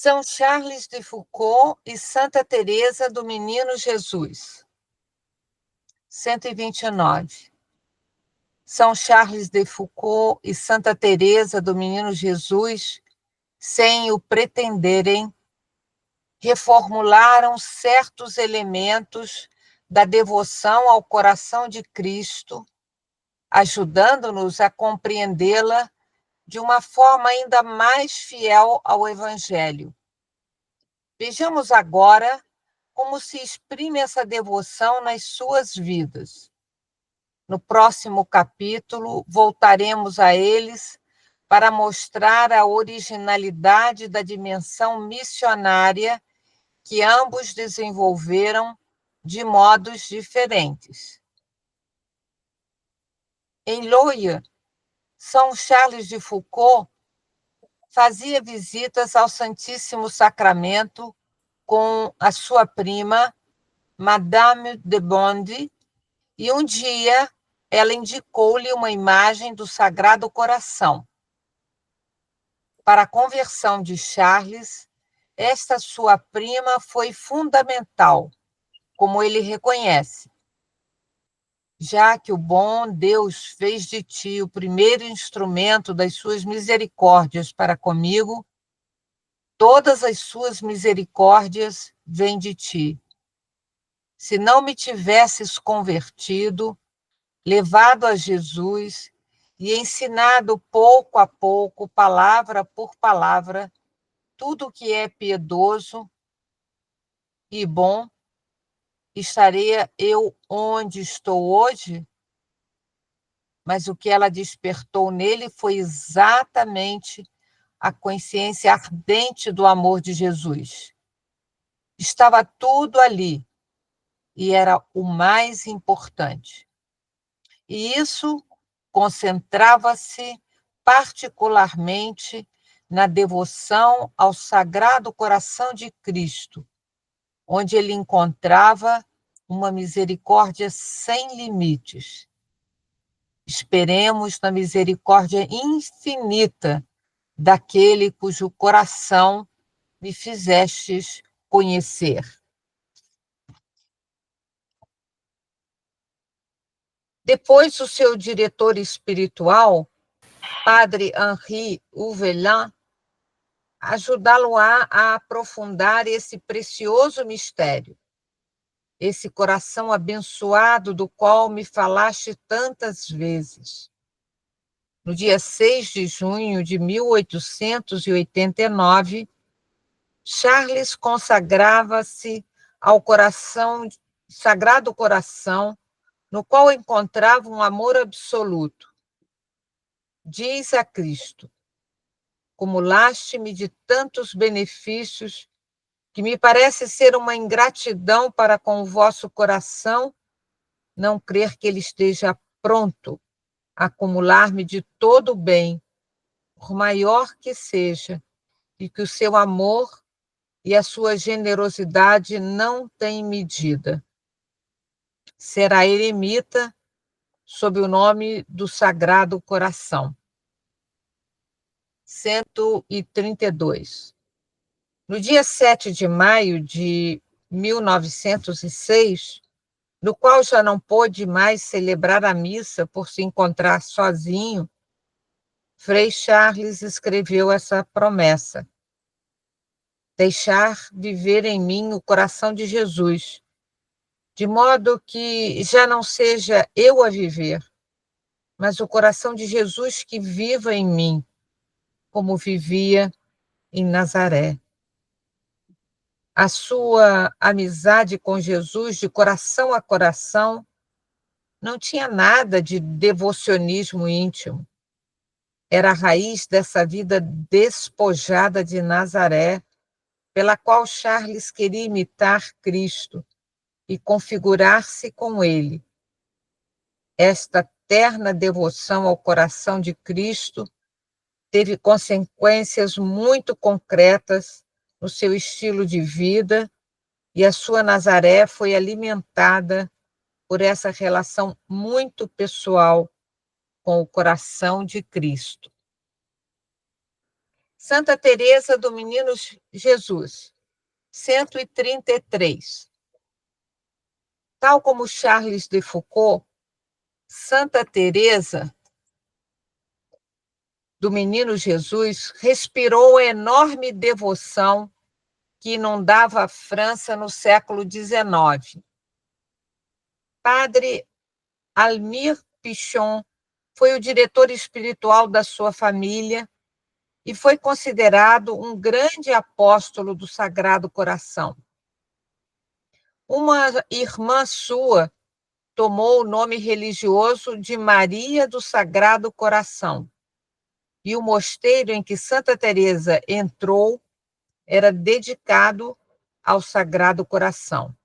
São Charles de Foucault e Santa Teresa do Menino Jesus. 129. São Charles de Foucault e Santa Teresa do Menino Jesus, sem o pretenderem, reformularam certos elementos da devoção ao coração de Cristo, ajudando-nos a compreendê-la de uma forma ainda mais fiel ao Evangelho. Vejamos agora como se exprime essa devoção nas suas vidas. No próximo capítulo, voltaremos a eles para mostrar a originalidade da dimensão missionária que ambos desenvolveram de modos diferentes. Em Loya, São Charles de Foucault fazia visitas ao Santíssimo Sacramento com a sua prima, Madame de Bondy, e um dia ela indicou-lhe uma imagem do Sagrado Coração. Para a conversão de Charles, esta sua prima foi fundamental, como ele reconhece. Já que o bom Deus fez de ti o primeiro instrumento das suas misericórdias para comigo, todas as suas misericórdias vêm de ti. Se não me tivesses convertido, levado a Jesus e ensinado pouco a pouco, palavra por palavra, tudo o que é piedoso e bom, estaria eu onde estou hoje? Mas o que ela despertou nele foi exatamente a consciência ardente do amor de Jesus. Estava tudo ali e era o mais importante. E isso concentrava-se particularmente na devoção ao Sagrado Coração de Cristo, onde ele encontrava uma misericórdia sem limites. Esperemos na misericórdia infinita daquele cujo coração me fizestes conhecer. Depois, o seu diretor espiritual, Padre Henri Ouvelin, ajudá-lo-á a aprofundar esse precioso mistério, esse coração abençoado do qual me falaste tantas vezes. No dia 6 de junho de 1889, Charles consagrava-se ao Sagrado Coração, no qual encontrava um amor absoluto. Diz a Cristo: acumulaste-me de tantos benefícios que me parece ser uma ingratidão para com o vosso coração não crer que ele esteja pronto a acumular-me de todo o bem, por maior que seja, e que o seu amor e a sua generosidade não têm medida. Será eremita sob o nome do Sagrado Coração. 132. No dia 7 de maio de 1906, no qual já não pôde mais celebrar a missa por se encontrar sozinho, Frei Charles escreveu essa promessa: deixar viver em mim o coração de Jesus, de modo que já não seja eu a viver, mas o coração de Jesus que viva em mim, como vivia em Nazaré. A sua amizade com Jesus, de coração a coração, não tinha nada de devocionismo íntimo. Era a raiz dessa vida despojada de Nazaré, pela qual Charles queria imitar Cristo e configurar-se com ele. Esta terna devoção ao coração de Cristo teve consequências muito concretas no seu estilo de vida, e a sua Nazaré foi alimentada por essa relação muito pessoal com o coração de Cristo. Santa Teresa do Menino Jesus, 133. Tal como Charles de Foucault, Santa Teresa do Menino Jesus respirou enorme devoção que inundava a França no século XIX. Padre Almir Pichon foi o diretor espiritual da sua família e foi considerado um grande apóstolo do Sagrado Coração. Uma irmã sua tomou o nome religioso de Maria do Sagrado Coração, e o mosteiro em que Santa Teresa entrou era dedicado ao Sagrado Coração.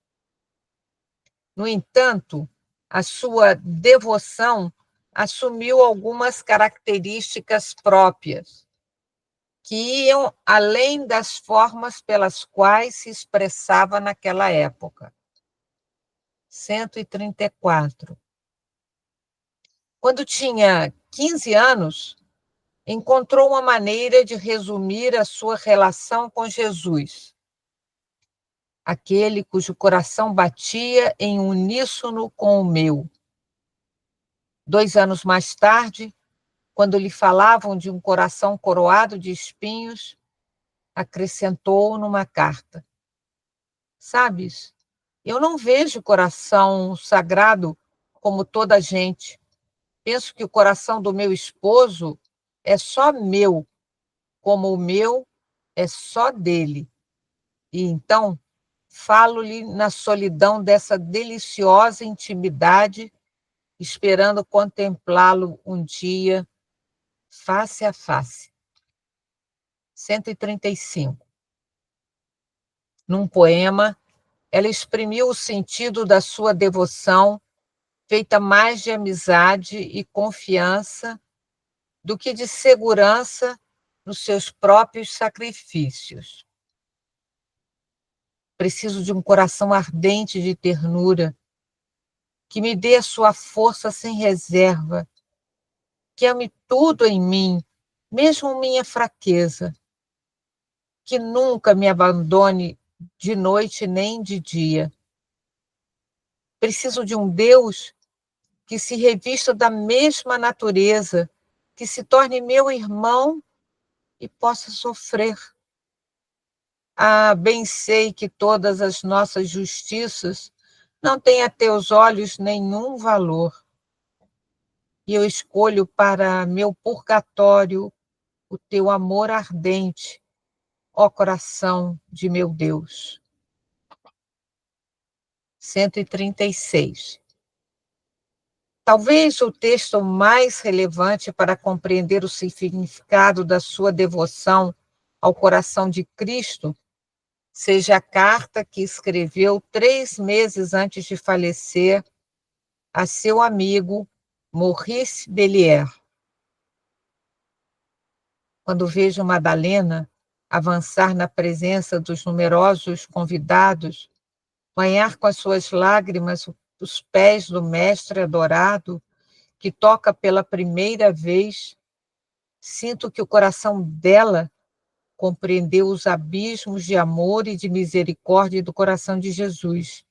No entanto, a sua devoção assumiu algumas características próprias, que iam além das formas pelas quais se expressava naquela época. 134. Quando tinha 15 anos, encontrou uma maneira de resumir a sua relação com Jesus, aquele cujo coração batia em uníssono com o meu. 2 anos mais tarde, quando lhe falavam de um coração coroado de espinhos, acrescentou numa carta: Sabes, eu não vejo o coração sagrado como toda a gente. Penso que o coração do meu esposo é só meu, como o meu é só dele. E então falo-lhe na solidão dessa deliciosa intimidade, esperando contemplá-lo um dia, face a face. 135. Num poema, ela exprimiu o sentido da sua devoção, feita mais de amizade e confiança do que de segurança nos seus próprios sacrifícios. Preciso de um coração ardente de ternura, que me dê a sua força sem reserva, que ame tudo em mim, mesmo minha fraqueza, que nunca me abandone de noite nem de dia. Preciso de um Deus que se revista da mesma natureza, que se torne meu irmão e possa sofrer. Ah, bem sei que todas as nossas justiças não têm a teus olhos nenhum valor. E eu escolho para meu purgatório o teu amor ardente, ó coração de meu Deus. 136. Talvez o texto mais relevante para compreender o significado da sua devoção ao coração de Cristo seja a carta que escreveu 3 meses antes de falecer a seu amigo Maurice Bellier. Quando vejo Madalena avançar na presença dos numerosos convidados, banhar com as suas lágrimas os pés do mestre adorado, que toca pela primeira vez, sinto que o coração dela compreendeu os abismos de amor e de misericórdia do coração de Jesus.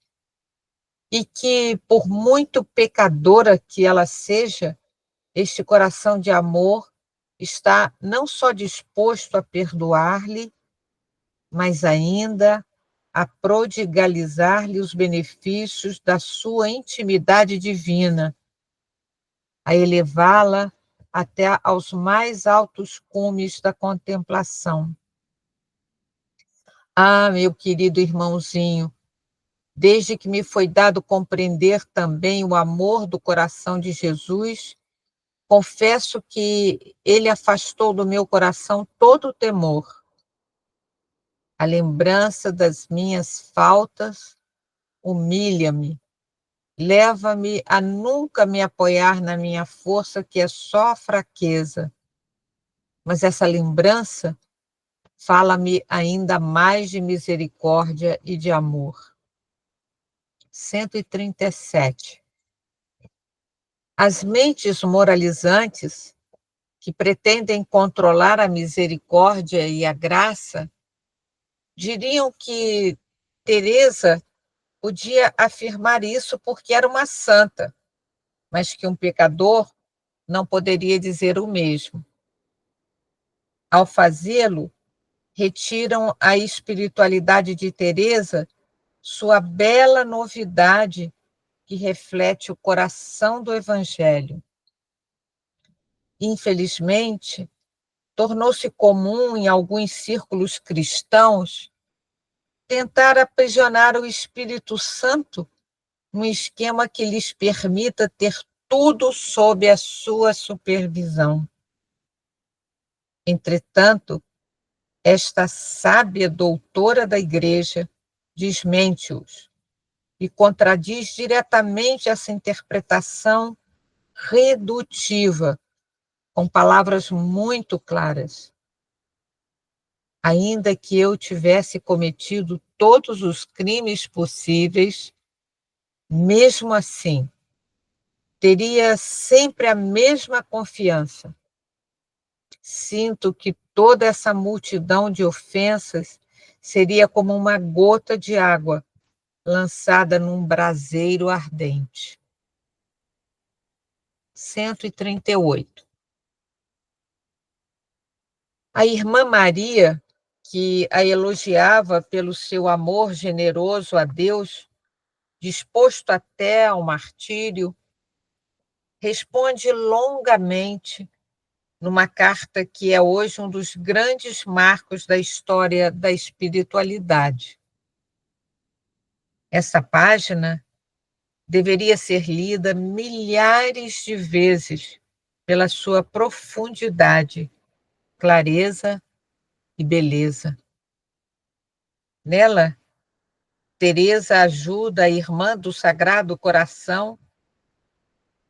E que, por muito pecadora que ela seja, este coração de amor está não só disposto a perdoar-lhe, mas ainda a prodigalizar-lhe os benefícios da sua intimidade divina, a elevá-la até aos mais altos cumes da contemplação. Ah, meu querido irmãozinho, desde que me foi dado compreender também o amor do coração de Jesus, confesso que ele afastou do meu coração todo o temor. A lembrança das minhas faltas humilha-me, leva-me a nunca me apoiar na minha força, que é só fraqueza. Mas essa lembrança fala-me ainda mais de misericórdia e de amor. 137. As mentes moralizantes, que pretendem controlar a misericórdia e a graça, diriam que Teresa podia afirmar isso porque era uma santa, mas que um pecador não poderia dizer o mesmo. Ao fazê-lo, retiram à espiritualidade de Teresa sua bela novidade que reflete o coração do Evangelho. Infelizmente, tornou-se comum em alguns círculos cristãos tentar aprisionar o Espírito Santo num esquema que lhes permita ter tudo sob a sua supervisão. Entretanto, esta sábia doutora da Igreja desmente-os e contradiz diretamente essa interpretação redutiva, com palavras muito claras. Ainda que eu tivesse cometido todos os crimes possíveis, mesmo assim, teria sempre a mesma confiança. Sinto que toda essa multidão de ofensas seria como uma gota de água lançada num braseiro ardente. 138. A irmã Maria, que a elogiava pelo seu amor generoso a Deus, disposto até ao martírio, responde longamente numa carta que é hoje um dos grandes marcos da história da espiritualidade. Essa página deveria ser lida milhares de vezes pela sua profundidade, clareza e beleza. Nela, Teresa ajuda a irmã do Sagrado Coração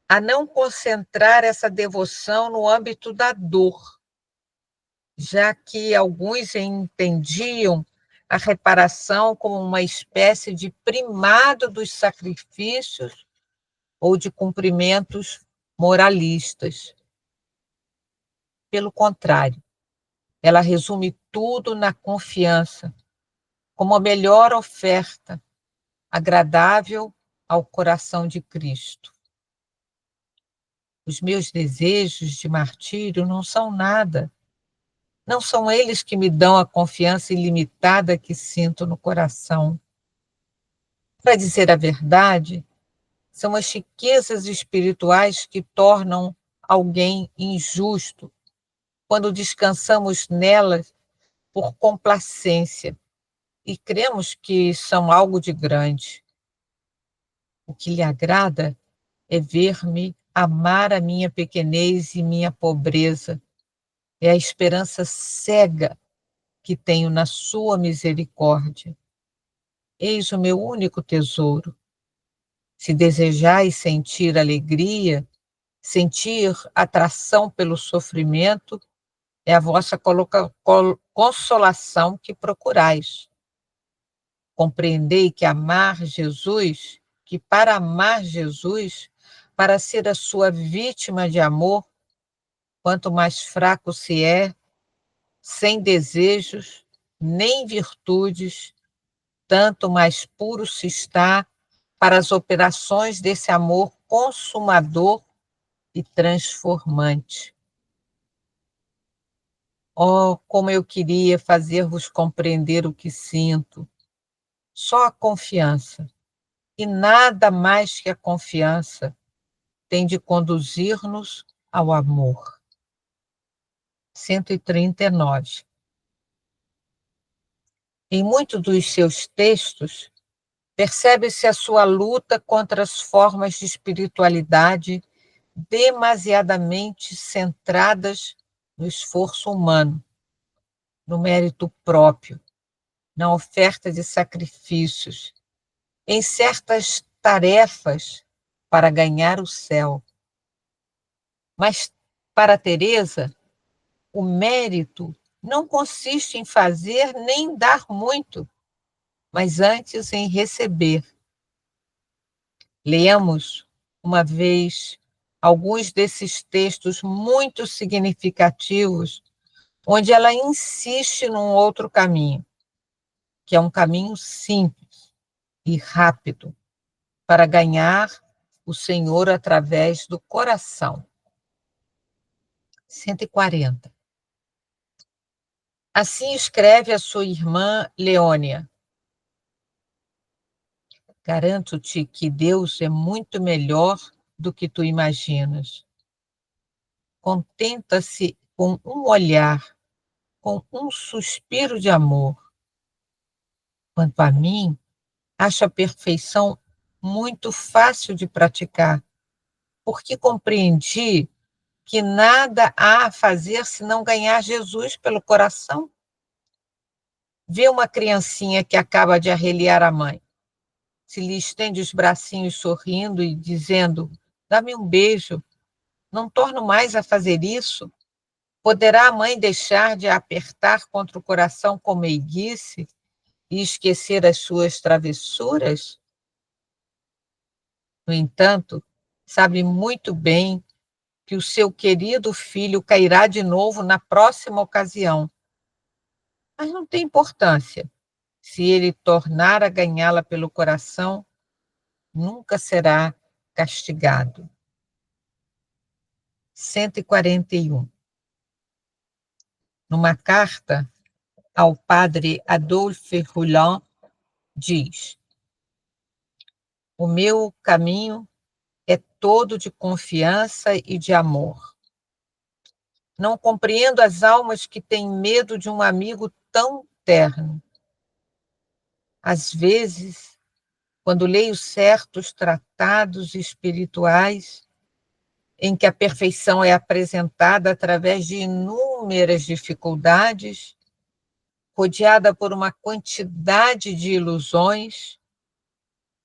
a não concentrar essa devoção no âmbito da dor, já que alguns entendiam a reparação como uma espécie de primado dos sacrifícios ou de cumprimentos moralistas. Pelo contrário, ela resume tudo na confiança, como a melhor oferta, agradável ao coração de Cristo. Os meus desejos de martírio não são nada. Não são eles que me dão a confiança ilimitada que sinto no coração. Para dizer a verdade, são as riquezas espirituais que tornam alguém injusto quando descansamos nelas por complacência e cremos que são algo de grande. O que lhe agrada é ver-me amar a minha pequenez e minha pobreza. É a esperança cega que tenho na sua misericórdia. Eis o meu único tesouro. Se desejais sentir alegria, sentir atração pelo sofrimento, é a vossa consolação que procurais. Compreendei que para amar Jesus, para ser a sua vítima de amor, quanto mais fraco se é, sem desejos, nem virtudes, tanto mais puro se está para as operações desse amor consumador e transformante. Oh, como eu queria fazer-vos compreender o que sinto. Só a confiança, e nada mais que a confiança, tem de conduzir-nos ao amor. 139. Em muitos dos seus textos, percebe-se a sua luta contra as formas de espiritualidade demasiadamente centradas no esforço humano, no mérito próprio, na oferta de sacrifícios, em certas tarefas para ganhar o céu. Mas, para Teresa, o mérito não consiste em fazer nem dar muito, mas antes em receber. Leamos uma vez alguns desses textos muito significativos, onde ela insiste num outro caminho, que é um caminho simples e rápido para ganhar o Senhor através do coração. 140. Assim escreve a sua irmã Leônia. Garanto-te que Deus é muito melhor do que tu imaginas. Contenta-se com um olhar, com um suspiro de amor. Quanto a mim, acho a perfeição muito fácil de praticar, porque compreendi que nada há a fazer senão ganhar Jesus pelo coração. Vê uma criancinha que acaba de arreliar a mãe. Se lhe estende os bracinhos sorrindo e dizendo, dá-me um beijo, não torno mais a fazer isso? Poderá a mãe deixar de a apertar contra o coração com meiguice e esquecer as suas travessuras? No entanto, sabe muito bem que o seu querido filho cairá de novo na próxima ocasião. Mas não tem importância. Se ele tornar a ganhá-la pelo coração, nunca será castigado. 141. Numa carta ao padre Adolphe Rouland, diz: o meu caminho é todo de confiança e de amor. Não compreendo as almas que têm medo de um amigo tão terno. Às vezes, quando leio certos tratados espirituais, em que a perfeição é apresentada através de inúmeras dificuldades, rodeada por uma quantidade de ilusões,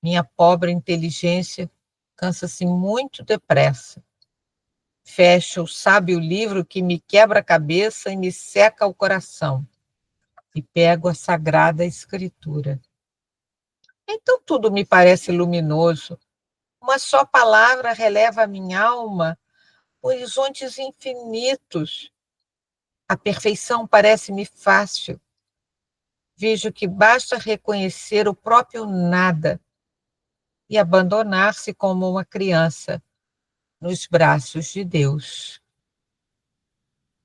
minha pobre inteligência cansa-se muito depressa. Fecho o sábio livro que me quebra a cabeça e me seca o coração, e pego a Sagrada Escritura. Então tudo me parece luminoso. Uma só palavra releva a minha alma horizontes infinitos. A perfeição parece-me fácil. Vejo que basta reconhecer o próprio nada e abandonar-se como uma criança nos braços de Deus.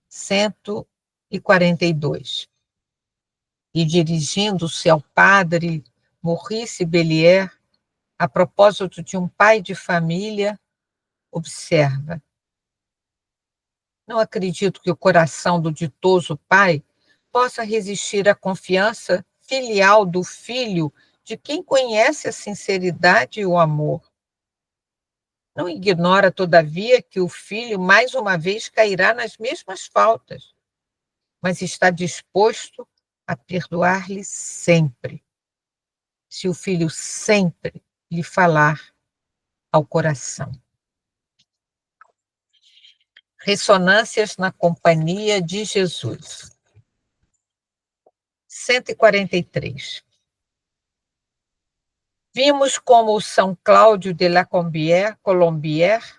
142. E dirigindo-se ao padre Maurice Bellier, a propósito de um pai de família, observa: não acredito que o coração do ditoso pai possa resistir à confiança filial do filho de quem conhece a sinceridade e o amor. Não ignora, todavia, que o filho mais uma vez cairá nas mesmas faltas, mas está disposto a perdoar-lhe sempre, se o filho sempre lhe falar ao coração. Ressonâncias na companhia de Jesus. 143. Vimos como São Cláudio de la Colombière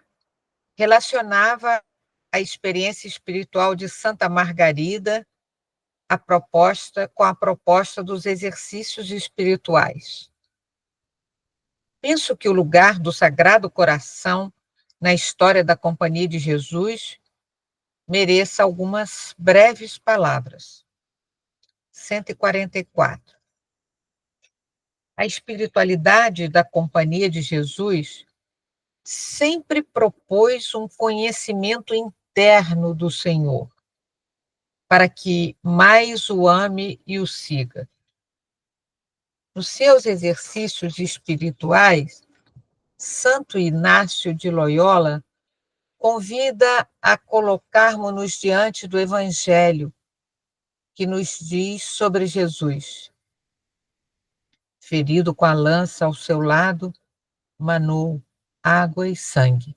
relacionava a experiência espiritual de Santa Margarida com a proposta dos exercícios espirituais. Penso que o lugar do Sagrado Coração na história da Companhia de Jesus mereça algumas breves palavras. 144. A espiritualidade da Companhia de Jesus sempre propôs um conhecimento interno do Senhor, para que mais o ame e o siga. Nos seus exercícios espirituais, Santo Inácio de Loyola convida a colocarmos-nos diante do Evangelho, que nos diz sobre Jesus. Ferido com a lança ao seu lado, manou água e sangue.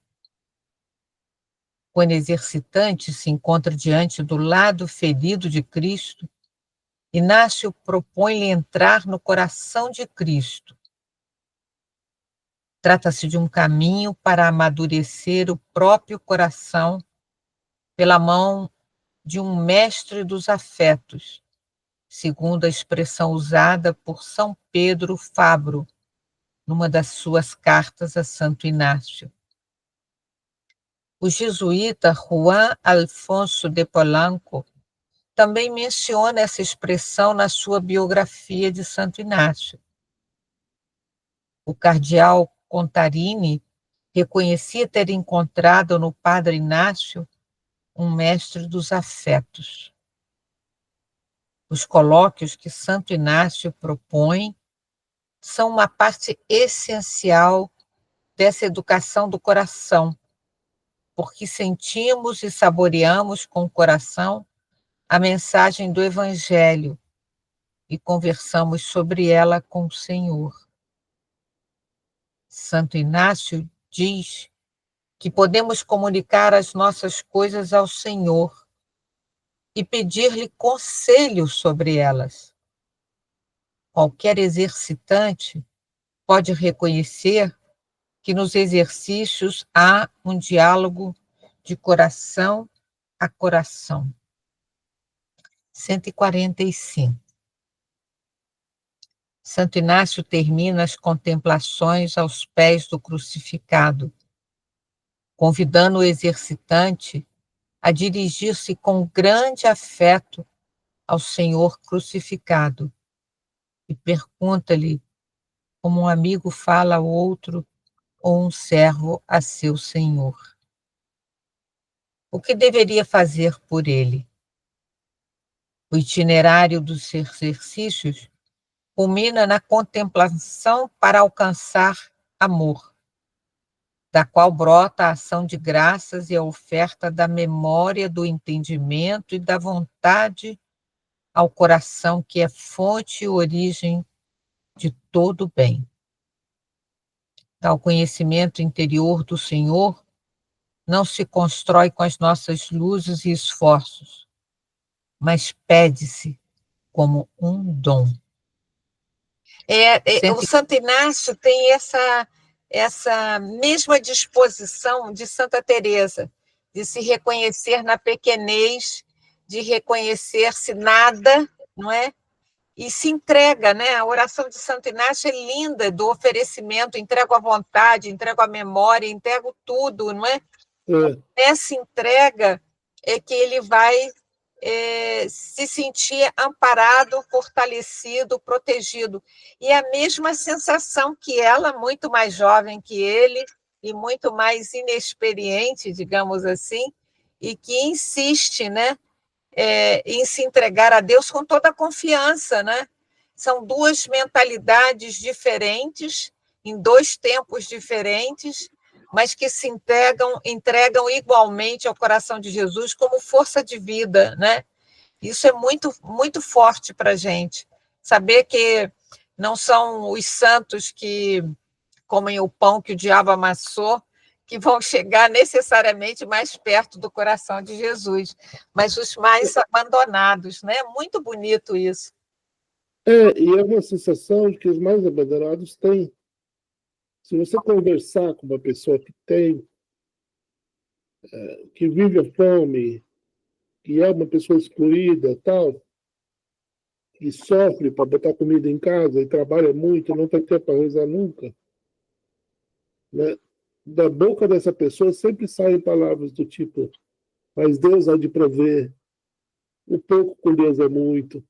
Quando o exercitante se encontra diante do lado ferido de Cristo, Inácio propõe-lhe entrar no coração de Cristo. Trata-se de um caminho para amadurecer o próprio coração pela mão de um mestre dos afetos, segundo a expressão usada por São Pedro Fabro, numa das suas cartas a Santo Inácio. O jesuíta Juan Alfonso de Polanco também menciona essa expressão na sua biografia de Santo Inácio. O cardeal Contarini reconhecia ter encontrado no padre Inácio um mestre dos afetos. Os colóquios que Santo Inácio propõe são uma parte essencial dessa educação do coração, porque sentimos e saboreamos com o coração a mensagem do Evangelho e conversamos sobre ela com o Senhor. Santo Inácio diz que podemos comunicar as nossas coisas ao Senhor e pedir-lhe conselho sobre elas. Qualquer exercitante pode reconhecer que nos exercícios há um diálogo de coração a coração. 145. Santo Inácio termina as contemplações aos pés do crucificado, convidando o exercitante a dirigir-se com grande afeto ao Senhor crucificado e pergunta-lhe, como um amigo fala ao outro ou um servo a seu senhor, o que deveria fazer por ele. O itinerário dos exercícios culmina na contemplação para alcançar amor, da qual brota a ação de graças e a oferta da memória, do entendimento e da vontade ao coração, que é fonte e origem de todo bem. Tal conhecimento interior do Senhor não se constrói com as nossas luzes e esforços, mas pede-se como um dom. O Santo Inácio tem essa mesma disposição de Santa Teresa, de se reconhecer na pequenez, de reconhecer-se nada, não é? E se entrega, né? A oração de Santo Inácio é linda, do oferecimento, entrego a vontade, entrego a memória, entrego tudo, não é? Nessa entrega é que ele vai se sentir amparado, fortalecido, protegido. E a mesma sensação que ela, muito mais jovem que ele, e muito mais inexperiente, digamos assim, e que insiste, né, em se entregar a Deus com toda a confiança, né? São duas mentalidades diferentes, em dois tempos diferentes, mas que se entregam igualmente ao coração de Jesus como força de vida, né? Isso é muito, muito forte para a gente. Saber que não são os santos que comem o pão que o diabo amassou, que vão chegar necessariamente mais perto do coração de Jesus, mas os mais abandonados, né? Muito bonito isso. E é uma sensação de que os mais abandonados têm. Se você conversar com uma pessoa que tem, que vive a fome, que é uma pessoa excluída, tal, que sofre para botar comida em casa e trabalha muito, não tem tempo para rezar nunca, né? Da boca dessa pessoa sempre saem palavras do tipo: mas Deus há de prover, o pouco com Deus é muito.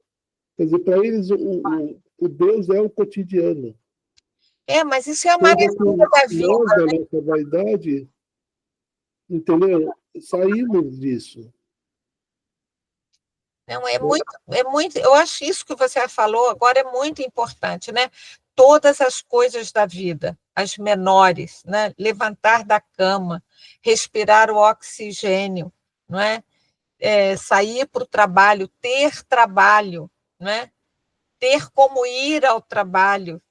Quer dizer, para eles o Deus é o cotidiano. Mas isso é a maravilha da vida. Nós, da nossa vaidade, entendeu? Saímos disso. Não, é muito, eu acho isso que você falou agora é muito importante, né? Todas as coisas da vida, as menores, né? Levantar da cama, respirar o oxigênio, não é? Sair para o trabalho, não é? Ter como ir ao trabalho,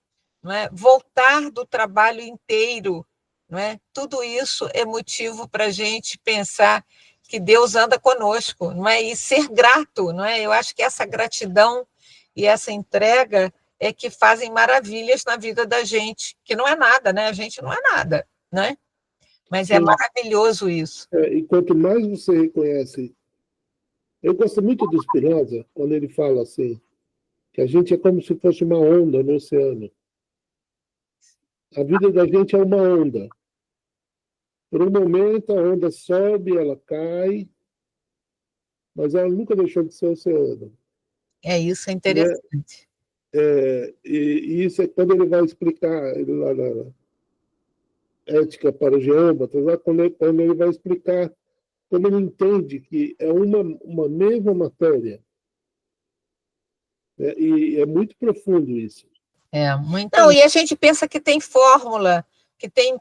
não é? Voltar do trabalho inteiro, não é? Tudo isso é motivo para a gente pensar que Deus anda conosco, não é? E ser grato, não é? Eu acho que essa gratidão e essa entrega é que fazem maravilhas na vida da gente, que não é nada, né? A gente não é nada, né? Mas é Sim. maravilhoso isso. E quanto mais você reconhece. Eu gosto muito do Spinoza, quando ele fala assim, que a gente é como se fosse uma onda no oceano. A vida da gente é uma onda. Por um momento, a onda sobe, ela cai, mas ela nunca deixou de ser oceano. Isso é Né? interessante. E isso é quando ele vai explicar ele lá na Ética para os Geômetros, lá quando ele vai explicar, quando ele entende que é uma mesma matéria. Né? E é muito profundo isso. Muito. Não, e a gente pensa que tem fórmula, que tem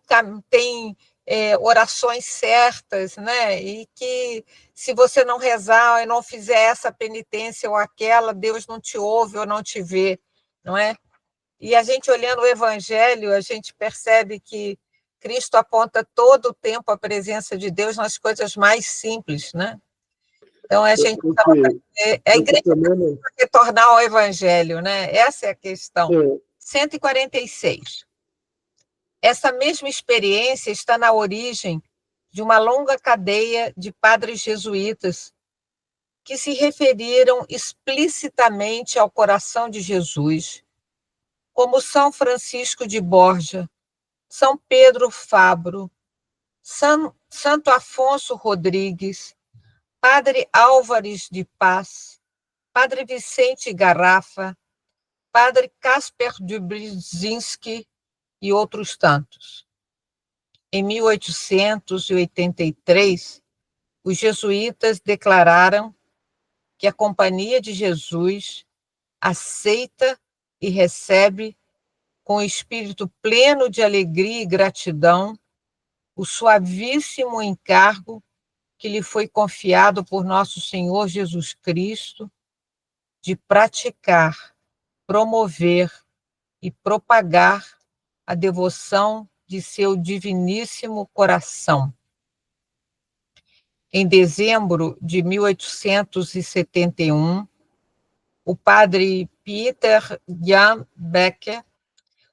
orações certas, né? E que se você não rezar e não fizer essa penitência ou aquela, Deus não te ouve ou não te vê, não é? E a gente olhando o Evangelho, a gente percebe que Cristo aponta todo o tempo a presença de Deus nas coisas mais simples, né? Então a gente a igreja precisa retornar ao Evangelho, né? Essa é a questão. 146. Essa mesma experiência está na origem de uma longa cadeia de padres jesuítas que se referiram explicitamente ao coração de Jesus, como São Francisco de Borja, São Pedro Fabro, Santo Afonso Rodrigues, Padre Álvares de Paz, Padre Vicente Garrafa, Padre Kasper Dubzinski e outros tantos. Em 1883, os jesuítas declararam que a Companhia de Jesus aceita e recebe com espírito pleno de alegria e gratidão o suavíssimo encargo que lhe foi confiado por nosso Senhor Jesus Cristo de praticar, promover e propagar a devoção de seu diviníssimo coração. Em dezembro de 1871, o padre Peter Jan Becker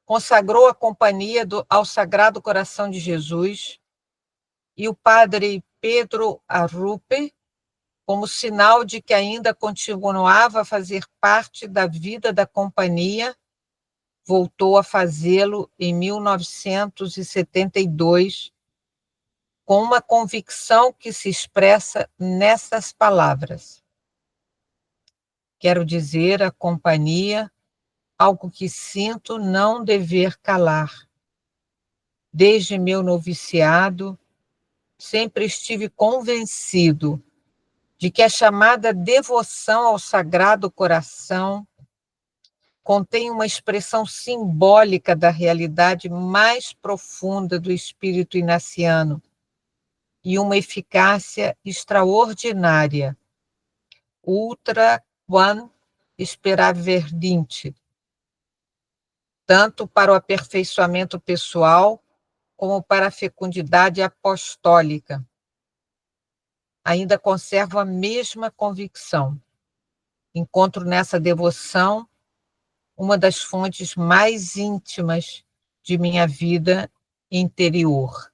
consagrou a companhia ao Sagrado Coração de Jesus e o padre Pedro Arrupe, como sinal de que ainda continuava a fazer parte da vida da companhia, voltou a fazê-lo em 1972, com uma convicção que se expressa nessas palavras. Quero dizer à companhia algo que sinto não dever calar. Desde meu noviciado, sempre estive convencido de que a chamada devoção ao Sagrado Coração contém uma expressão simbólica da realidade mais profunda do espírito inaciano e uma eficácia extraordinária, ultra quam speraverdinte, tanto para o aperfeiçoamento pessoal como para a fecundidade apostólica. Ainda conservo a mesma convicção. Encontro nessa devoção uma das fontes mais íntimas de minha vida interior.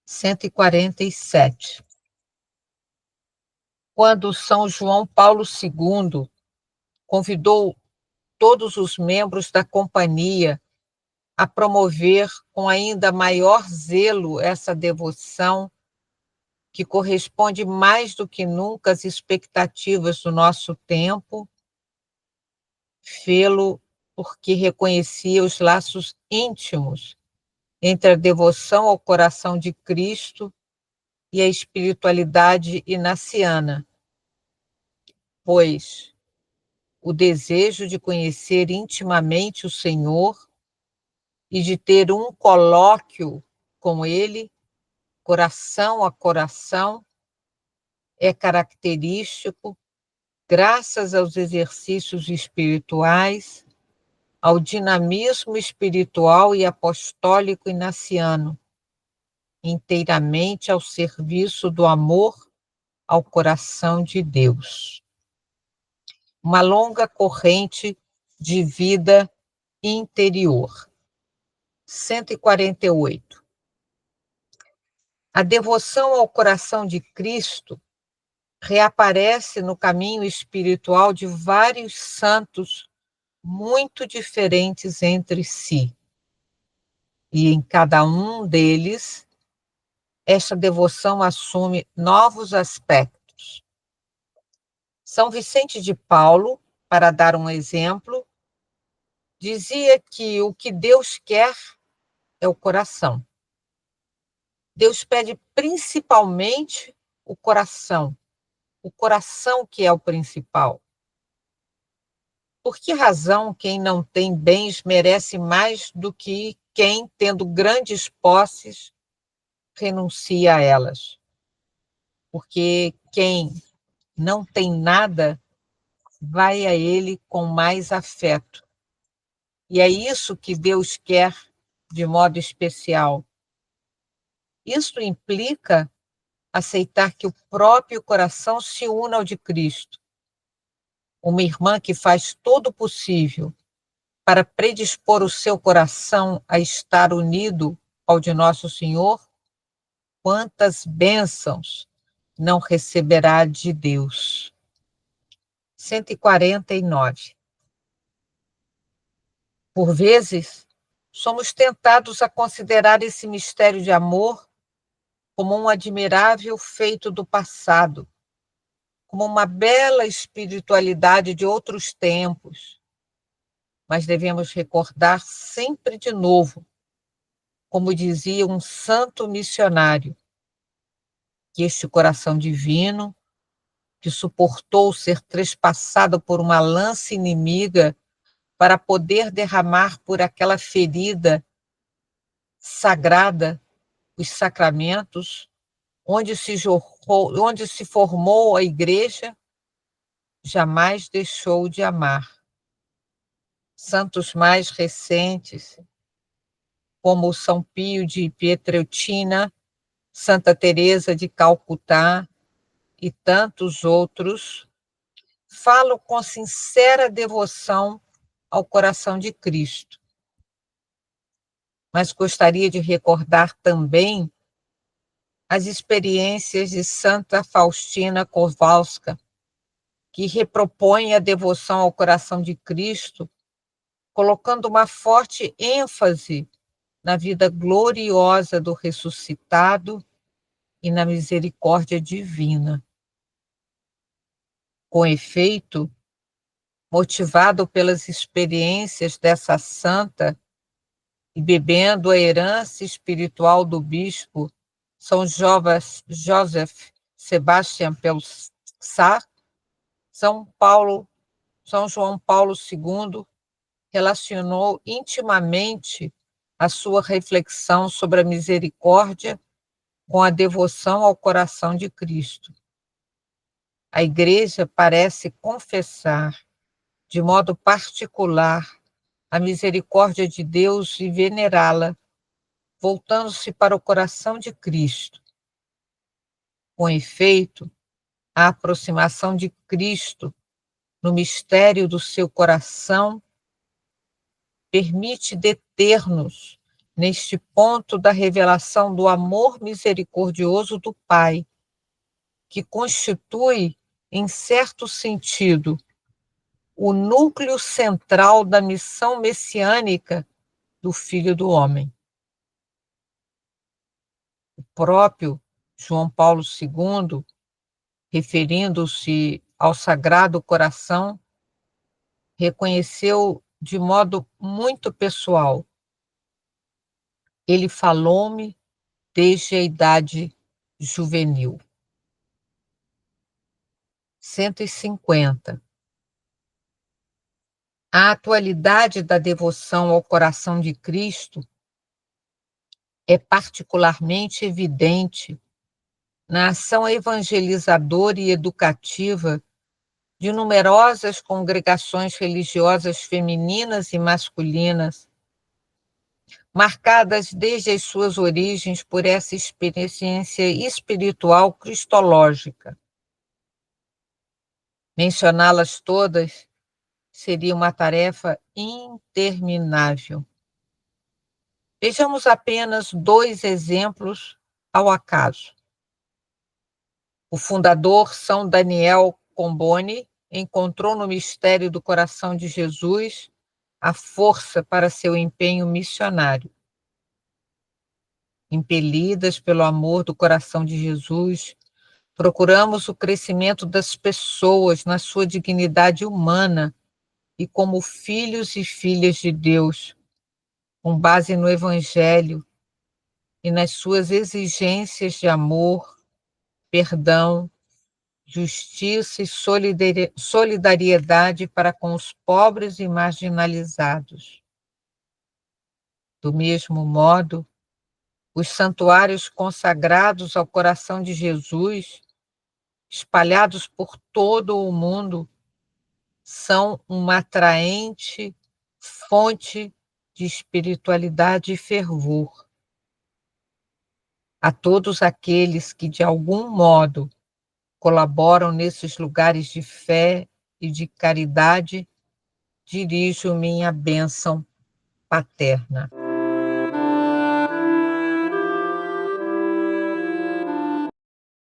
147. Quando São João Paulo II convidou todos os membros da companhia a promover com ainda maior zelo essa devoção, que corresponde mais do que nunca às expectativas do nosso tempo, fê-lo porque reconhecia os laços íntimos entre a devoção ao coração de Cristo e a espiritualidade inaciana, pois o desejo de conhecer intimamente o Senhor e de ter um colóquio com Ele, coração a coração, é característico, graças aos exercícios espirituais, ao dinamismo espiritual e apostólico inaciano, inteiramente ao serviço do amor ao coração de Deus. Uma longa corrente de vida interior. 148. A devoção ao coração de Cristo reaparece no caminho espiritual de vários santos muito diferentes entre si. E em cada um deles, esta devoção assume novos aspectos. São Vicente de Paulo, para dar um exemplo, dizia que o que Deus quer é o coração. Deus pede principalmente o coração que é o principal. Por que razão quem não tem bens merece mais do que quem, tendo grandes posses, renuncia a elas? Porque quem não tem nada vai a ele com mais afeto. E é isso que Deus quer de modo especial. Isso implica aceitar que o próprio coração se una ao de Cristo. Uma irmã que faz todo o possível para predispor o seu coração a estar unido ao de Nosso Senhor, quantas bênçãos não receberá de Deus. 149. Por vezes, somos tentados a considerar esse mistério de amor como um admirável feito do passado, como uma bela espiritualidade de outros tempos. Mas devemos recordar sempre de novo, como dizia um santo missionário, que este coração divino, que suportou ser trespassado por uma lança inimiga para poder derramar por aquela ferida sagrada os sacramentos, onde se formou a igreja, jamais deixou de amar. Santos mais recentes, como São Pio de Pietrelcina, Santa Teresa de Calcutá e tantos outros, falam com sincera devoção ao coração de Cristo. Mas gostaria de recordar também as experiências de Santa Faustina Kowalska, que repropõe a devoção ao coração de Cristo, colocando uma forte ênfase na vida gloriosa do ressuscitado e na misericórdia divina. Com efeito, motivado pelas experiências dessa santa e bebendo a herança espiritual do bispo São Joseph Sebastian Pelsar, São João Paulo II relacionou intimamente a sua reflexão sobre a misericórdia com a devoção ao coração de Cristo. A Igreja parece confessar, de modo particular, a misericórdia de Deus e venerá-la, voltando-se para o coração de Cristo. Com efeito, a aproximação de Cristo no mistério do seu coração permite deter-nos neste ponto da revelação do amor misericordioso do Pai, que constitui, em certo sentido, o núcleo central da missão messiânica do Filho do Homem. O próprio João Paulo II, referindo-se ao Sagrado Coração, reconheceu de modo muito pessoal: ele falou-me desde a idade juvenil. 150. A atualidade da devoção ao coração de Cristo é particularmente evidente na ação evangelizadora e educativa de numerosas congregações religiosas femininas e masculinas, marcadas desde as suas origens por essa experiência espiritual cristológica. Mencioná-las todas seria uma tarefa interminável. Vejamos apenas 2 exemplos ao acaso. O fundador São Daniel Comboni encontrou no mistério do coração de Jesus a força para seu empenho missionário. Impelidas pelo amor do coração de Jesus, procuramos o crescimento das pessoas na sua dignidade humana e como filhos e filhas de Deus, com base no Evangelho e nas suas exigências de amor, perdão, justiça e solidariedade para com os pobres e marginalizados. Do mesmo modo, os santuários consagrados ao coração de Jesus, espalhados por todo o mundo, são uma atraente fonte de espiritualidade e fervor. A todos aqueles que, de algum modo, colaboram nesses lugares de fé e de caridade, dirijo minha bênção paterna.